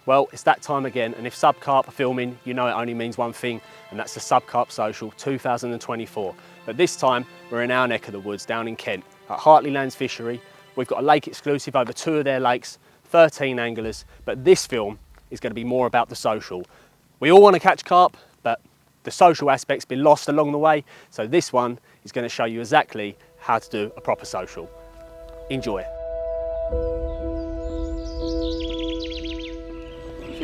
Well, it's that time again, and if Subcarp are filming, you know it only means one thing, and that's the Subcarp Social 2024. But this time, we're in our neck of the woods, down in Kent, at Hartley Fishery. We've got a lake exclusive over 2 of their lakes, 13 anglers, but this film is going to be more about the social. We all want to catch carp, but the social aspect's been lost along the way, so this one is going to show you exactly how to do a proper social. Enjoy.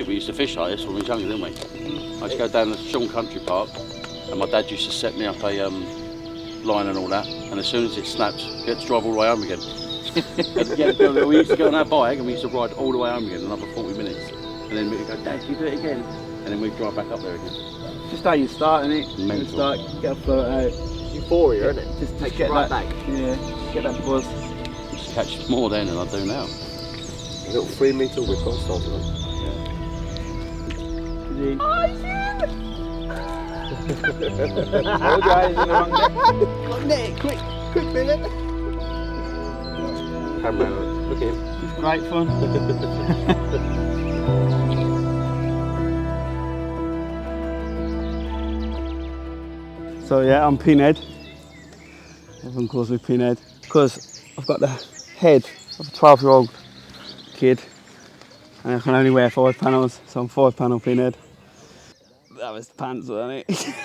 We used to fish like this when we was younger, didn't we? I used to go down to Sean Country Park, and my dad used to set me up a line and all that, and as soon as it snapped, you had to drive all the way home again. We used to go on our bike and we used to ride all the way home again, another 40 minutes. And then we'd go, Dad, can you do it again? And then we'd drive back up there again. Just how you start, innit? Mental. You start, get a float out. Euphoria, isn't it? Just Takes get you right that, back. Yeah, get that buzz. I used to catch more then than I do now. A little 3 metre whip on started on. Hold your eyes in the wrong net. Got net, quick minute. Camera, look at him. It's great fun. So yeah, I'm Pinhead. Everyone calls me Pinhead because I've got the head of a 12-year-old kid and I can only wear 5 panels, so I'm 5-panel Pinhead. That was pants, wasn't it?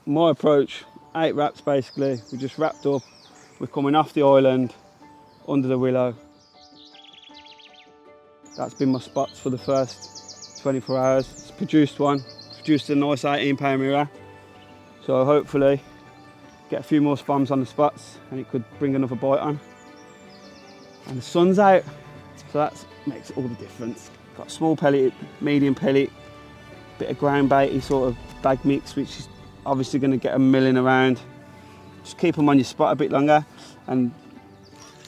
My approach, 8 wraps basically. We just wrapped up. We're coming off the island, under the willow. That's been my spots for the first 24 hours. It's produced a nice 18-pound mirror. So hopefully get a few more spams on the spots and it could bring another bite on. And the sun's out, so that makes all the difference. Got small pellet, medium pellet, bit of ground baity sort of bag mix, which is obviously going to get them milling around. Just keep them on your spot a bit longer, and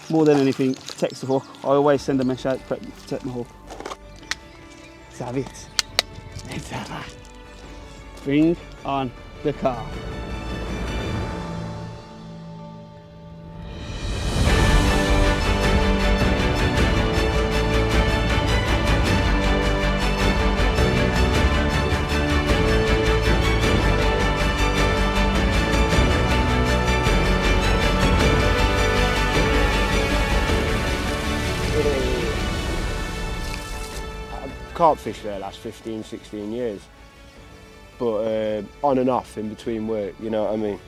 more than anything, protects the hook. I always send a mesh out to protect my hook. Let's have it. Let's have it. Bring on the car. Carp fish there last 15, 16 years, but on and off in between work, you know what I mean?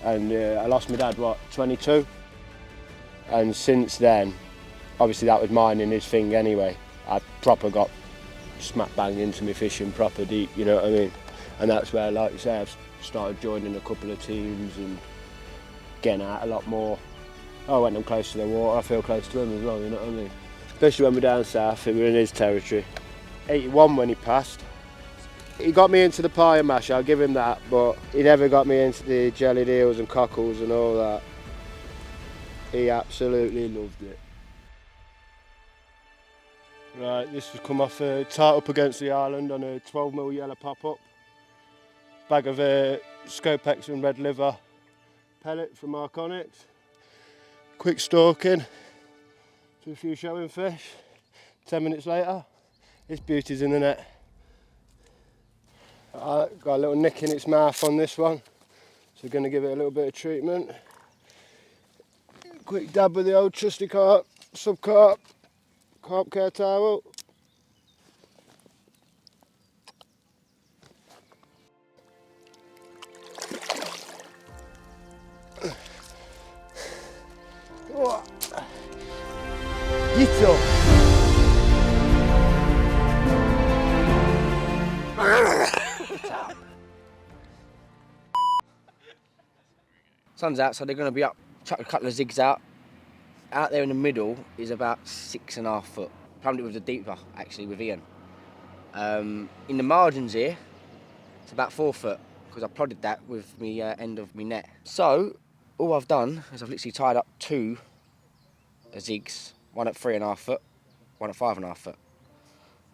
And I lost my dad, 22? And since then, obviously that was mine and his thing anyway. I proper got smack bang into me fishing proper deep, you know what I mean? And that's where, like you say, I've started joining a couple of teams and getting out a lot more. Oh, when I'm close to the water, I feel close to him as well, you know what I mean? Especially when we're down south, we're in his territory. 81 when he passed. He got me into the pie and mash, I'll give him that, but he never got me into the jellied eels and cockles and all that. He absolutely loved it. Right, this has come off tight up against the island on a 12mm yellow pop-up. Bag of Scopex and red liver pellet from Arconics. Quick stalking to a few showing fish. 10 minutes later, this beauty's in the net. Got a little nick in its mouth on this one, so we're going to give it a little bit of treatment. Quick dab with the old trusty carp, Subcarp, carp care towel. Get up. Sun's out, so they're going to be up, chuck a couple of zigs out. Out there in the middle is about 6.5 foot. Plumbed it with the deeper, actually, with Ian. In the margins here, it's about 4 foot, because I prodded that with the end of my net. So, all I've done is I've literally tied up 2 zigs, one at 3.5 foot, one at 5.5 foot.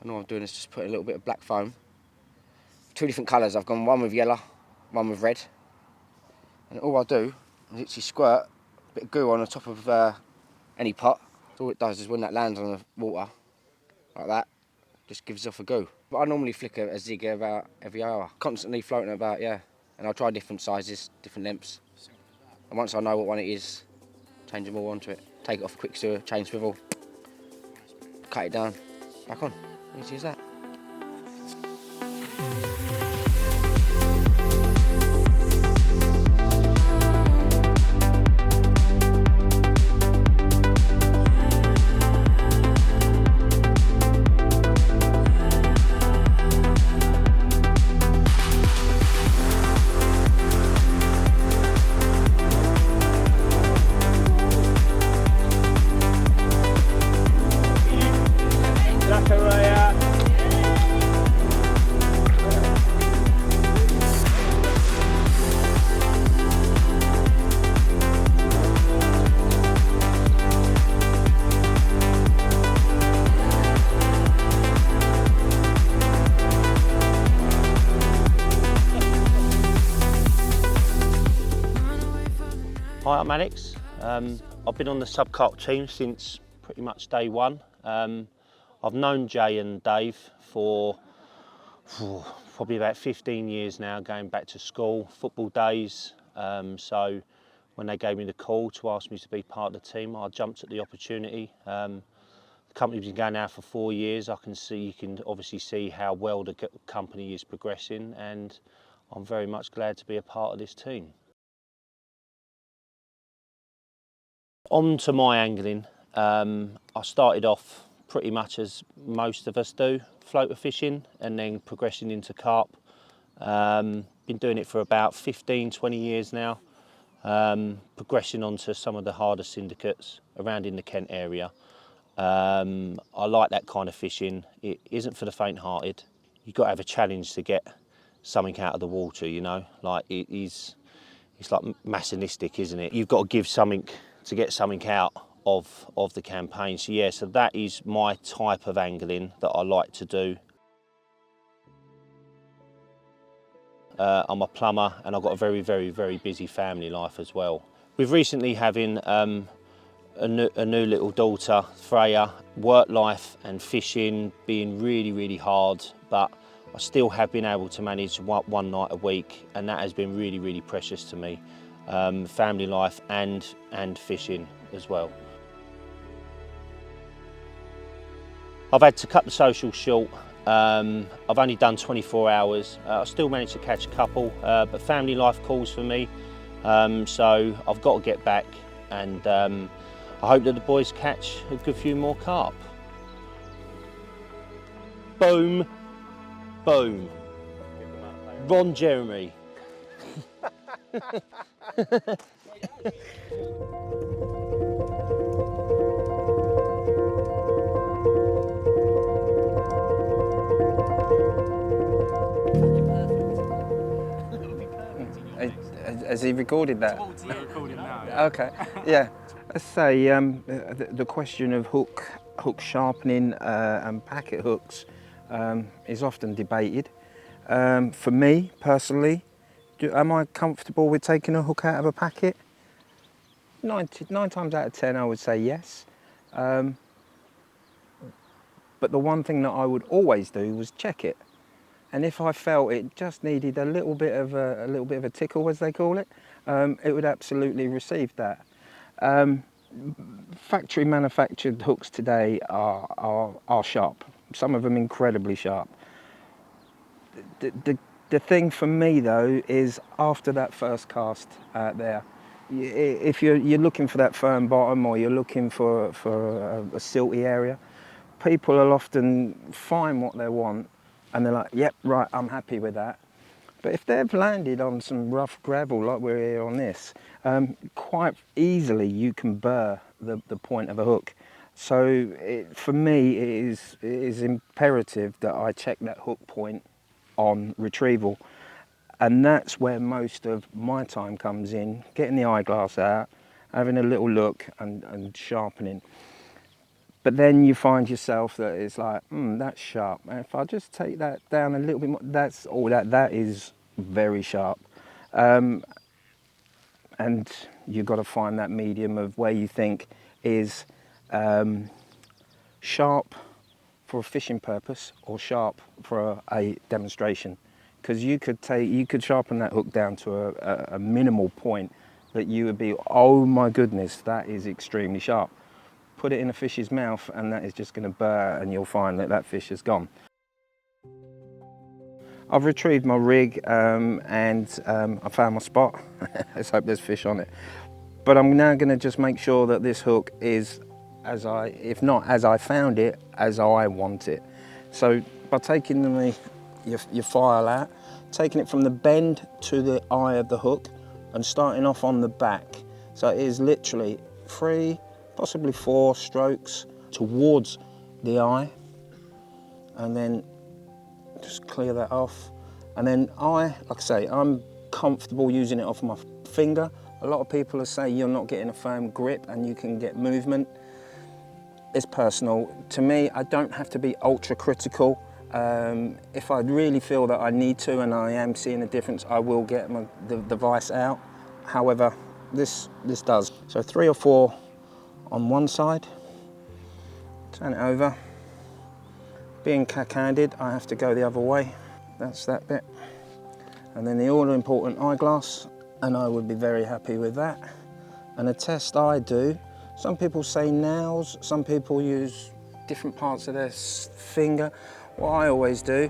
And all I'm doing is just put a little bit of black foam. 2 different colours. I've gone one with yellow, one with red. And all I do is literally squirt a bit of goo on the top of any pot. All it does is when that lands on the water, like that, just gives off a go. But I normally flick a zig about every hour, constantly floating about, yeah. And I'll try different sizes, different lengths. And once I know what one it is, change them all onto it. Take it off quick sewer, change swivel, cut it down, back on. Easy as that. Hi, I'm Alex. I've been on the Subcarp team since pretty much day one. I've known Jay and Dave for probably about 15 years now, going back to school, football days. So when they gave me the call to ask me to be part of the team, I jumped at the opportunity. The company's been going now for 4 years. You can obviously see how well the company is progressing, and I'm very much glad to be a part of this team. On to my angling, I started off pretty much as most of us do, floater fishing and then progressing into carp. Been doing it for about 15, 20 years now, progressing onto some of the harder syndicates around in the Kent area. I like that kind of fishing. It isn't for the faint-hearted. You've got to have a challenge to get something out of the water, you know, like it's like masochistic, isn't it? You've got to give something to get something out of the campaign. So yeah, so that is my type of angling that I like to do. I'm a plumber and I've got a very, very, very busy family life as well. We've recently having a new little daughter, Freya. Work life and fishing being really, really hard, but I still have been able to manage one night a week, and that has been really, really precious to me. Family life and fishing as well. I've had to cut the social short. I've only done 24 hours. I still managed to catch a couple, but family life calls for me. So I've got to get back, and I hope that the boys catch a good few more carp. Boom, boom. Ron Jeremy. Has he recorded that? We're recording now. Yeah. Okay, yeah. Let's say the question of hook sharpening and packet hooks is often debated. For me personally, am I comfortable with taking a hook out of a packet? 9 times out of 10 I would say yes. But the one thing that I would always do was check it. And if I felt it just needed a little bit of a tickle, as they call it, it would absolutely receive that. Factory manufactured hooks today are sharp. Some of them incredibly sharp. The thing for me though is after that first cast out there, if you're looking for that firm bottom or you're looking for a silty area, people will often find what they want and they're like, yep, right, I'm happy with that. But if they've landed on some rough gravel like we're here on this, quite easily you can burr the point of a hook. So for me it is imperative that I check that hook point on retrieval. And that's where most of my time comes in, getting the eyeglass out, having a little look and sharpening. But then you find yourself that it's like, that's sharp. And if I just take that down a little bit more, that is very sharp. And you've got to find that medium of where you think is sharp for a fishing purpose or sharp for a demonstration. Because you could sharpen that hook down to a minimal point that you would be, oh my goodness, that is extremely sharp. Put it in a fish's mouth and that is just going to burr, and you'll find that that fish is gone. I've retrieved my rig and I found my spot. Let's hope there's fish on it. But I'm now going to just make sure that this hook is, if not as I found it, as I want it. So by taking your file out, taking it from the bend to the eye of the hook and starting off on the back. So it is literally 3, possibly 4 strokes towards the eye, and then just clear that off. And then like I say, I'm comfortable using it off my finger. A lot of people say you're not getting a firm grip and you can get movement. It's personal. To me, I don't have to be ultra critical. If I really feel that I need to and I am seeing a difference, I will get the vise out. However, this does. So 3 or 4 on one side, turn it over. Being cack-handed, I have to go the other way. That's that bit. And then the all-important eyeglass, and I would be very happy with that. And a test I do, some people say nails, some people use different parts of their finger. What I always do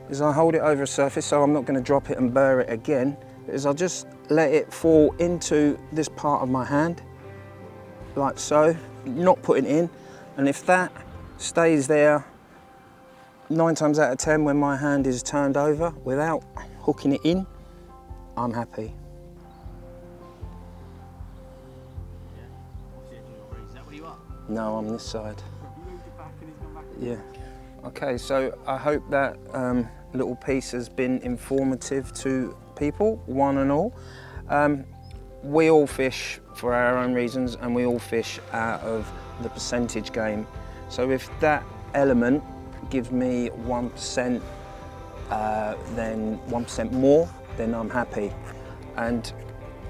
is I hold it over a surface, so I'm not going to drop it and burr it again, is I'll just let it fall into this part of my hand, like so, not putting it in. And if that stays there 9 times out of 10 when my hand is turned over without hooking it in, I'm happy. Is that where you are? No, I'm this side. Yeah. Okay, so I hope that little piece has been informative to people, one and all. We all fish for our own reasons, and we all fish out of the percentage game. So if that element gives me 1%, then 1% more, then I'm happy. And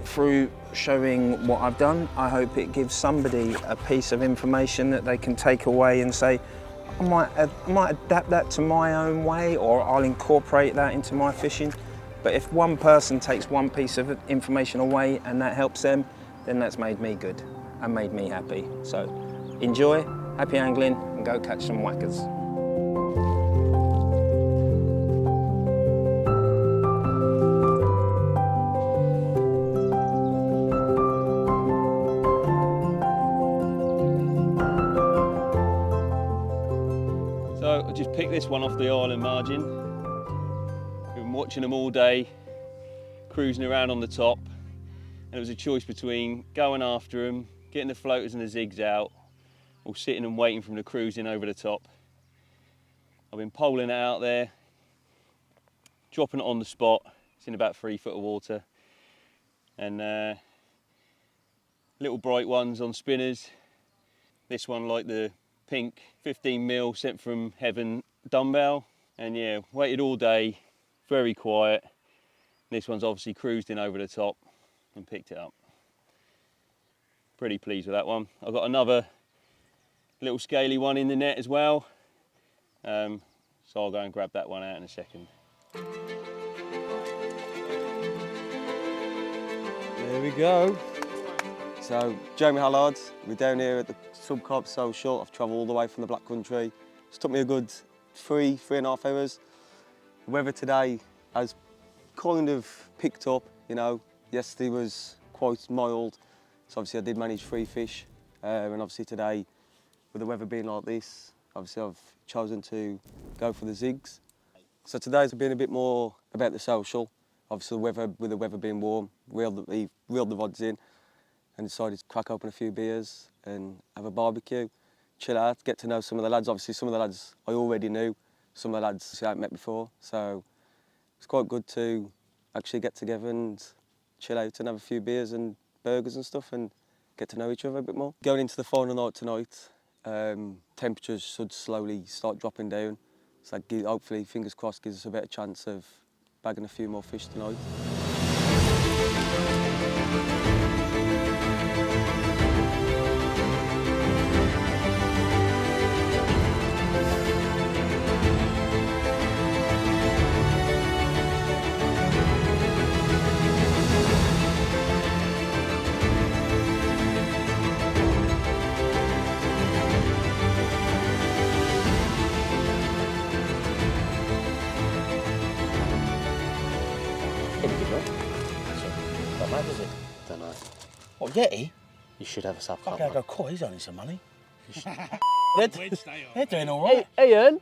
through showing what I've done, I hope it gives somebody a piece of information that they can take away and say, I might adapt that to my own way, or I'll incorporate that into my fishing. But if one person takes one piece of information away and that helps them, then that's made me good and made me happy. So enjoy, happy angling, and go catch some whackers. So I just picked this one off the island margin. Been watching them all day, cruising around on the top, and it was a choice between going after them, getting the floaters and the zigs out, or sitting and waiting for them to cruise in over the top. I've been poling it out there, dropping it on the spot. It's in about 3 foot of water, and little bright ones on spinners. This one like the pink 15mm sent from heaven dumbbell, and yeah, waited all day, very quiet. This one's obviously cruised in over the top and picked it up. Pretty pleased with that one. I've got another little scaly one in the net as well, so I'll go and grab that one out in a second. There we go. So, Jamie Hallard, we're down here at the Subcarp Social. I've travelled all the way from the Black Country. It's took me a good 3.5 hours. The weather today has kind of picked up, you know. Yesterday was quite mild, so obviously I did manage 3 fish. And obviously today, with the weather being like this, obviously I've chosen to go for the zigs. So today's been a bit more about the social. Obviously with the weather being warm, reeled the rods in and decided to crack open a few beers and have a barbecue, chill out, get to know some of the lads. Obviously some of the lads I already knew, some of the lads I hadn't met before, so it's quite good to actually get together and chill out and have a few beers and burgers and stuff and get to know each other a bit more. Going into the final night tonight, temperatures should slowly start dropping down, so hopefully, fingers crossed, gives us a better chance of bagging a few more fish tonight. Yeti? You should have a Subcarp. Fuck, I mate. go, cool, he's earning some money. They're doing all right. Hey, Ian,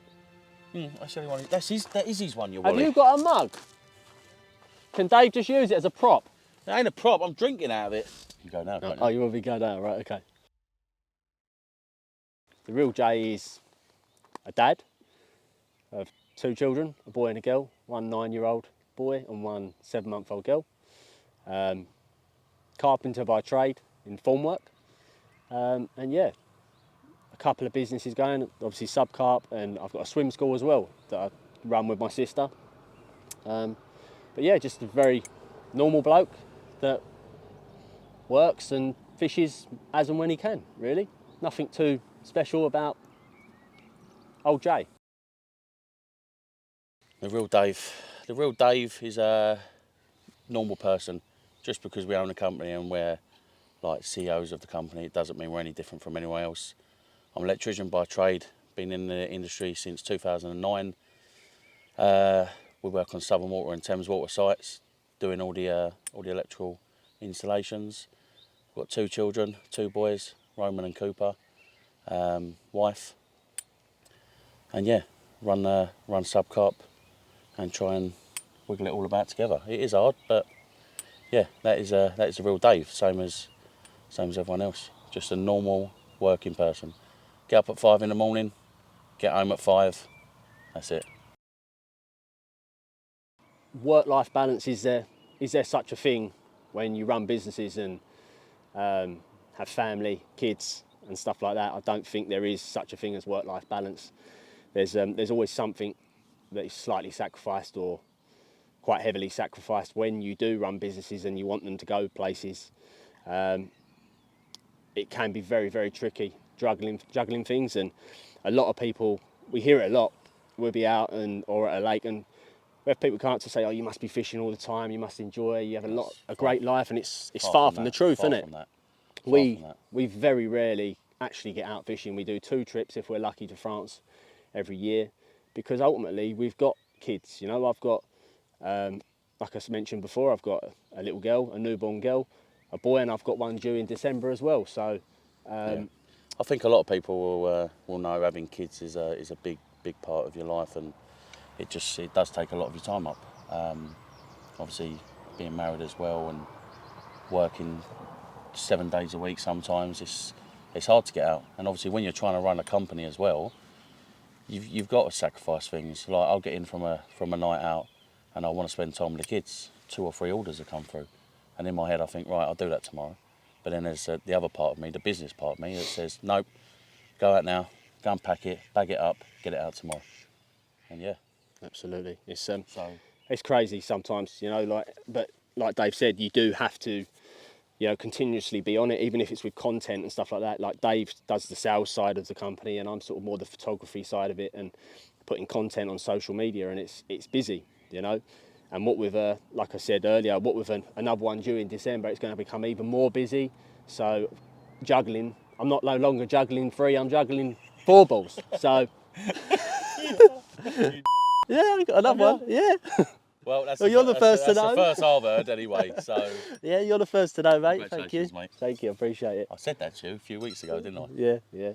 That's the only one. That is his one, your have Wally. you got a mug? Can Dave just use it as a prop? It ain't a prop, I'm drinking out of it. You go now, can't you? Oh, you want me to go down? Right, okay. The real Jay is a dad of 2 children, a boy and a girl, one 9-year-old boy and one 7-month-old girl. Carpenter by trade in formwork. And yeah, a couple of businesses going, obviously Subcarp, and I've got a swim school as well that I run with my sister. But yeah, just a very normal bloke that works and fishes as and when he can, really. Nothing too special about old Jay. The real Dave is a normal person. Just because we own a company and we're like CEOs of the company, it doesn't mean we're any different from anyone else. I'm an electrician by trade, been in the industry since 2009. We work on Southern Water and Thames Water sites, doing all the electrical installations. We've got 2 children, 2 boys, Roman and Cooper, wife, and yeah, run Subcarp and try and wiggle it all about together. It is hard, but yeah, that is a real Dave, same as everyone else. Just a normal working person. Get up at 5 in the morning, get home at 5. That's it. Work-life balance, is there such a thing when you run businesses and have family, kids and stuff like that? I don't think there is such a thing as work-life balance. There's always something that is slightly sacrificed or quite heavily sacrificed when you do run businesses and you want them to go places. It can be very, very tricky juggling things, and a lot of people, we hear it a lot. We'll be out or at a lake, and we have people come up to say, "Oh, you must be fishing all the time. You must enjoy. You have a great life," and it's far from the truth, isn't it? We very rarely actually get out fishing. We do 2 trips if we're lucky to France every year, because ultimately we've got kids. You know, I've got, like I mentioned before, I've got a little girl, a newborn girl, a boy, and I've got one due in December as well. So yeah. I think a lot of people will know having kids is a big part of your life, and it does take a lot of your time up. Obviously, being married as well and working 7 days a week sometimes, it's hard to get out. And obviously, when you're trying to run a company as well, you've got to sacrifice things. Like, I'll get in from a night out, and I want to spend time with the kids. 2 or 3 orders have come through, and in my head I think, right, I'll do that tomorrow. But then there's the other part of me, the business part of me, that says, nope, go out now, go and pack it, bag it up, get it out tomorrow. And yeah, absolutely, it's crazy sometimes, you know. But like Dave said, you do have to, you know, continuously be on it, even if it's with content and stuff like that. Like, Dave does the sales side of the company, and I'm sort of more the photography side of it, and putting content on social media, and it's busy, you know. And what with, like I said earlier, what with another one due in December, it's going to become even more busy. So juggling, I'm no longer juggling 3, I'm juggling 4 balls. So yeah, I got another one. Yeah. Well, you're the first to know. That's the first I've heard anyway. So yeah, you're the first to know, mate. Thank you, mate. Thank you, I appreciate it. I said that to you a few weeks ago, didn't I? Yeah.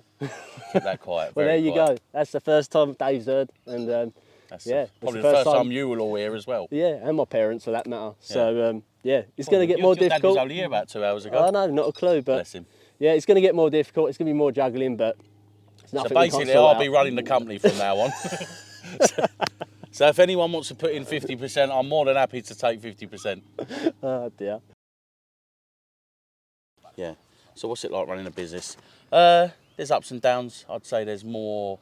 Kept that quiet. Well, there you quiet. go. That's the first time Dave's heard, and That's yeah, probably the first time you will all hear as well. Yeah, and my parents for that matter. So yeah, it's going to get more difficult. Your dad was only here about 2 hours ago. I know, not a clue, but bless him. Yeah, it's going to get more difficult. It's going to be more juggling, but it's nothing. So basically, I'll be running the company from now on. So if anyone wants to put in 50%, I'm more than happy to take 50%. Oh dear. Yeah. So what's it like running a business? There's ups and downs. I'd say there's more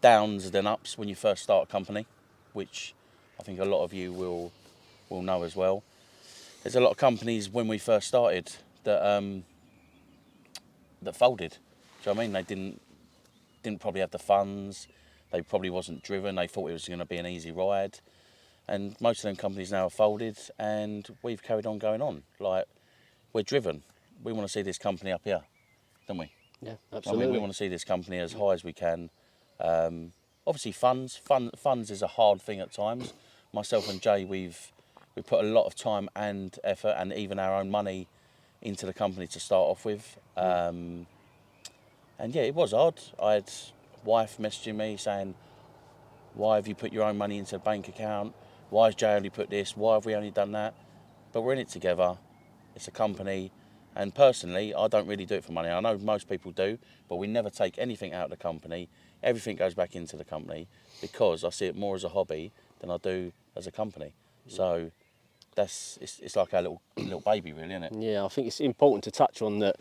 downs than ups when you first start a company, which I think a lot of you will know as well. There's a lot of companies when we first started that folded. Do you know what I mean? They didn't probably have the funds. They probably wasn't driven. They thought it was going to be an easy ride. And most of them companies now are folded, and we've carried on going on. Like, we're driven. We want to see this company up here, don't we? Yeah, absolutely. I mean, we want to see this company as high as we can. Obviously, funds is a hard thing at times. Myself and Jay, we put a lot of time and effort, and even our own money, into the company to start off with. And yeah, it was odd. I had wife messaging me saying, why have you put your own money into a bank account? Why has Jay only put this? Why have we only done that? But we're in it together. It's a company. And personally, I don't really do it for money. I know most people do, but we never take anything out of the company. Everything goes back into the company because I see it more as a hobby than I do as a company. So it's like our little baby, really, isn't it? Yeah, I think it's important to touch on that.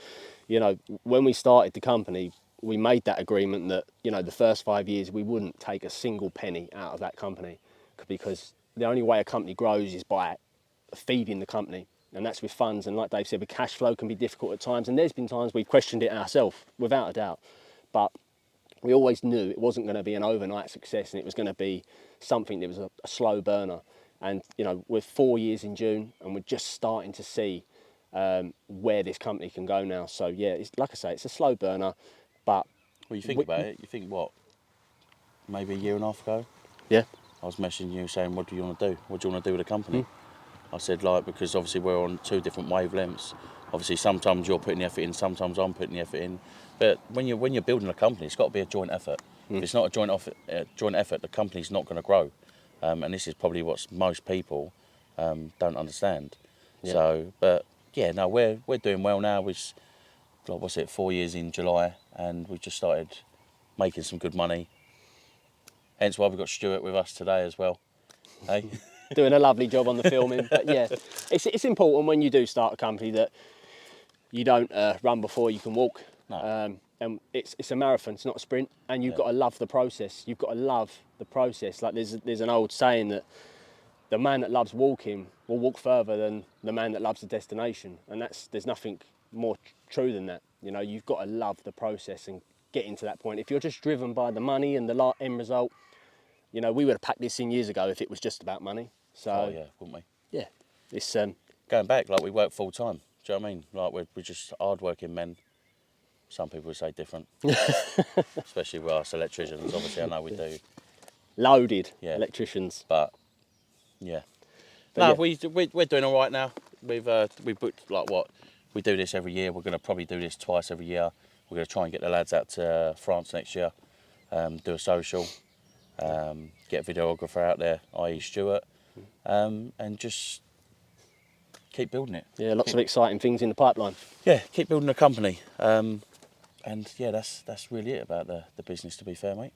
You know, when we started the company, we made that agreement that, you know, the first 5 years we wouldn't take a single penny out of that company, because the only way a company grows is by feeding the company, and that's with funds. And like Dave said, with cash flow can be difficult at times, and there's been times we've questioned it ourselves, without a doubt. But we always knew it wasn't going to be an overnight success, and it was going to be something that was a slow burner. And, you know, we're 4 years in June, and we're just starting to see where this company can go now. So yeah, it's, like I say, it's a slow burner, but Well, you think about it, you think what, maybe a year and a half ago? Yeah. I was messaging you saying, what do you want to do? What do you want to do with the company? I said, like, because obviously we're on 2 different wavelengths. Obviously, sometimes you're putting the effort in, sometimes I'm putting the effort in. But when you're building a company, it's got to be a joint effort. If it's not a joint effort, the company's not going to grow. And this is probably what most people don't understand. Yeah. So, but yeah, no, we're doing well now. We've, like, what's it, 4 years in July, and we've just started making some good money. Hence why we've got Stuart with us today as well. Hey? doing a lovely job on the filming. But yeah, it's important when you do start a company that you don't run before you can walk. No. And it's a marathon, it's not a sprint, and you've got to love the process. You've got to love the process. Like there's an old saying that the man that loves walking will walk further than the man that loves the destination, and there's nothing more true than that. You know, you've got to love the process and getting to that point. If you're just driven by the money and the end result, you know, we would have packed this in years ago if it was just about money. So Oh yeah, wouldn't we? yeah, it's Going back, like, we work full time. Do you know what I mean? Like, we're just hard-working men. Some people would say different, especially with us electricians. Obviously, I know we do, loaded Yeah. electricians. but yeah. But No, yeah. we're doing all right now. We've booked, like, what, we do this every year. We're going to probably do this twice every year. We're going to try and get the lads out to France next year, do a social, get a videographer out there, i.e. Stuart, and just keep building it. Yeah, lots of exciting things in the pipeline. Yeah, keep building a company. And yeah, that's really it about the business, to be fair, mate.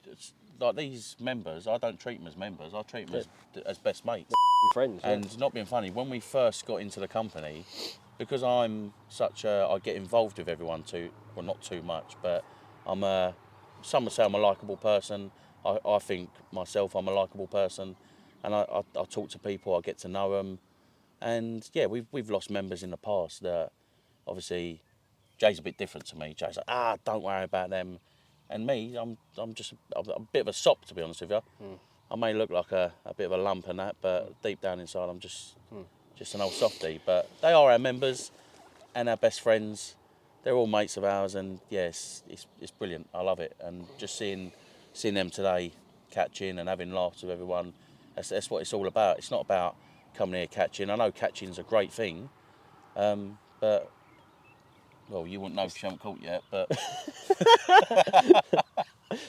It's like these members, I don't treat them as members, I treat them as best mates. Friends. Yeah. And not being funny, when we first got into the company, because I'm I get involved with everyone too, well, not too much, but some would say I'm a likeable person. I think myself I'm a likeable person, and I talk to people, I get to know them, and yeah, we've lost members in the past that obviously Jay's a bit different to me. Jay's like, don't worry about them, and me, I'm just a bit of a sop, to be honest with you. I may look like a bit of a lump and that, but deep down inside I'm just an old softie. But they are our members and our best friends. They're all mates of ours, and yes, it's brilliant. I love it, and just seeing them today, catching and having laughs with everyone. That's what it's all about. It's not about coming here catching. I know catching's a great thing, but well, you wouldn't know if you haven't caught yet. But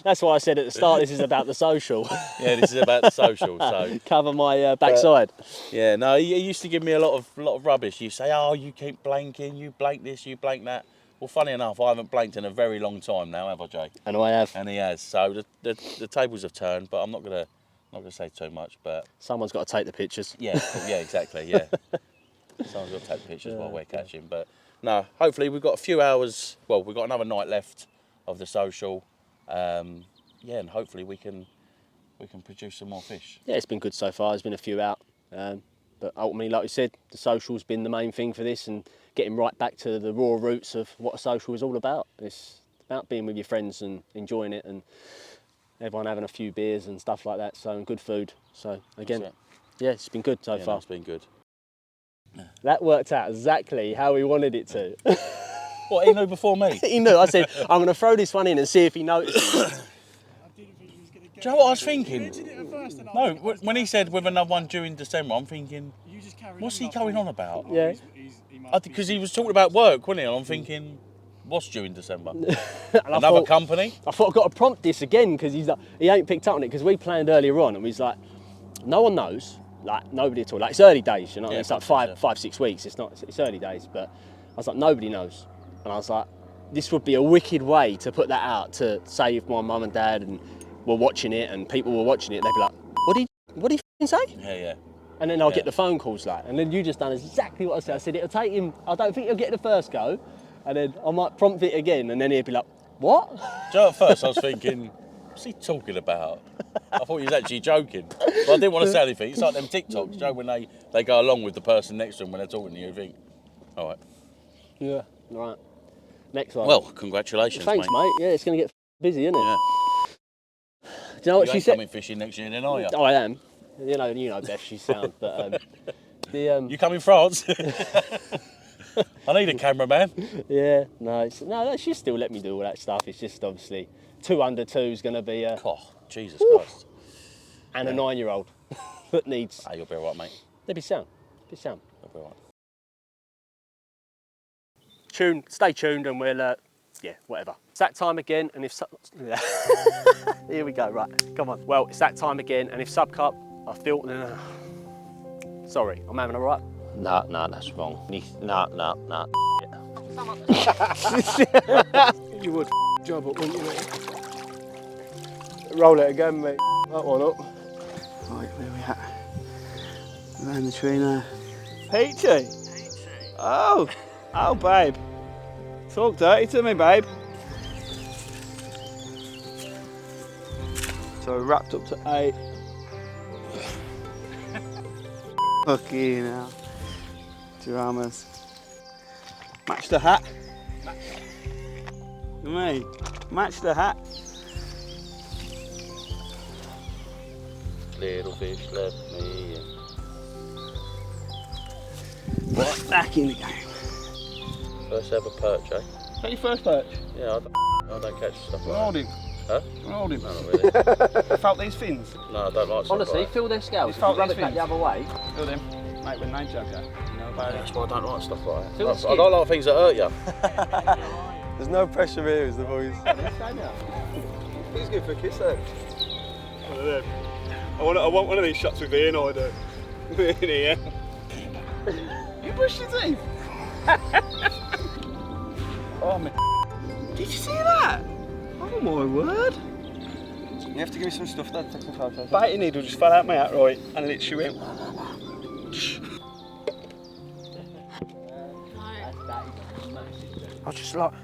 That's why I said at the start this is about the social. yeah, this is about the social. So Cover my backside. yeah, no, he used to give me a lot of rubbish. You say, oh, you keep blanking, you blank this, you blank that. Well, funny enough, I haven't blanked in a very long time now, have I, Jay? And I have. And he has. So the tables have turned, but I'm not gonna say too much. But Someone's got to take the pictures. yeah, exactly. Yeah, someone's got to take the pictures while we're catching. But no, hopefully we've got a few hours. Well, we've got another night left of the social. Yeah, and hopefully we can produce some more fish. Yeah, it's been good so far. There's been a few out. But ultimately, like you said, the social's been the main thing for this, and getting right back to the raw roots of what a social is all about. It's about being with your friends and enjoying it, and everyone having a few beers and stuff like that, so, and good food. So again, yeah, it's been good so far. No, it's been good. That worked out exactly how we wanted it to. What, he knew before me? He knew. I said, I'm going to throw this one in and see if he noticed. Do you know what I was thinking? No, when he said with another one due in December, I'm thinking, What's he going on about? Yeah. Because he was talking about work, wasn't he? And I'm thinking, what's due in December? And Another company? I thought I've got to prompt this again because he's like, he ain't picked up on it because we planned earlier on and he's like, no one knows, like nobody at all. Like it's early days, you know. Yeah, It's like five, 6 weeks. It's early days, but I was like, nobody knows, and I was like, this would be a wicked way to put that out to say if my mum and dad and were watching it and people were watching it, they'd be like, what did he say? Yeah. And then I'll get the phone calls like, and then you just done exactly what I said. I said it'll take him. I don't think he'll get the first go, and then I might prompt it again, and then he'll be like, "What?" Do you know, at first I was thinking, what's he talking about? I thought he was actually joking, but I didn't want to say anything. It's like them TikToks, you know, when they go along with the person next to them when they're talking to you. You think, all right. Yeah. Right. Next one. Well, congratulations, thanks, mate. Yeah, it's going to get busy, isn't it? Yeah. Do you know what You she ain't said? coming fishing next year, then, are you? Oh, I am. You know, Beth, she's sound, but You come in France? I need a cameraman. Yeah, no, she'll still let me do all that stuff. It's just obviously 2 under 2 is going to be Oh, Jesus Christ. and a 9-year-old that needs. Ah, you'll be all right, mate. They'll be sound. You'll be all right. Stay tuned, and we'll whatever. It's that time again, and if here we go. Right, come on. Well, it's that time again, and if Subcarp I feel. Sorry, I'm having a right. No, that's wrong. No. You would job it, wouldn't you, mate? Roll it again, mate. That one up. Right, where we at? Around the tree now. Peachy? Oh, babe. Talk dirty to me, babe. So we're wrapped up to 8. Fucking hell. Dramas. Match the hat. Me. Match the hat. Little fish left me in. Right, back in the game. First ever perch, eh? Is that your first perch? Yeah, I don't catch stuff like Hold that. him. Huh? Hold him. No, not really. You felt these fins? No, I don't like stuff Honestly, like that. feel their scales. You felt Rub these it back the fins? other way. Feel them. Mate, with name joker. You know about it. That's why I don't like stuff like that. Feel the I skin. don't like things that hurt you. There's no pressure here, is the boys. Who's good for a kiss then? I want one of these shots with Ian or the in here. You brushed your teeth? Oh man. Did you see that? Oh my word. You have to give me some stuff then. Take some photos. Biting needle just fell out my hat, right, and literally went. I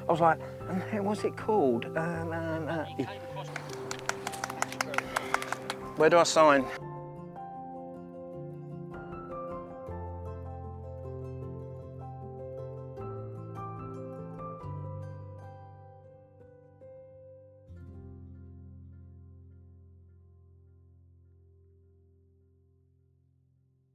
was like, what's it called? Where do I sign?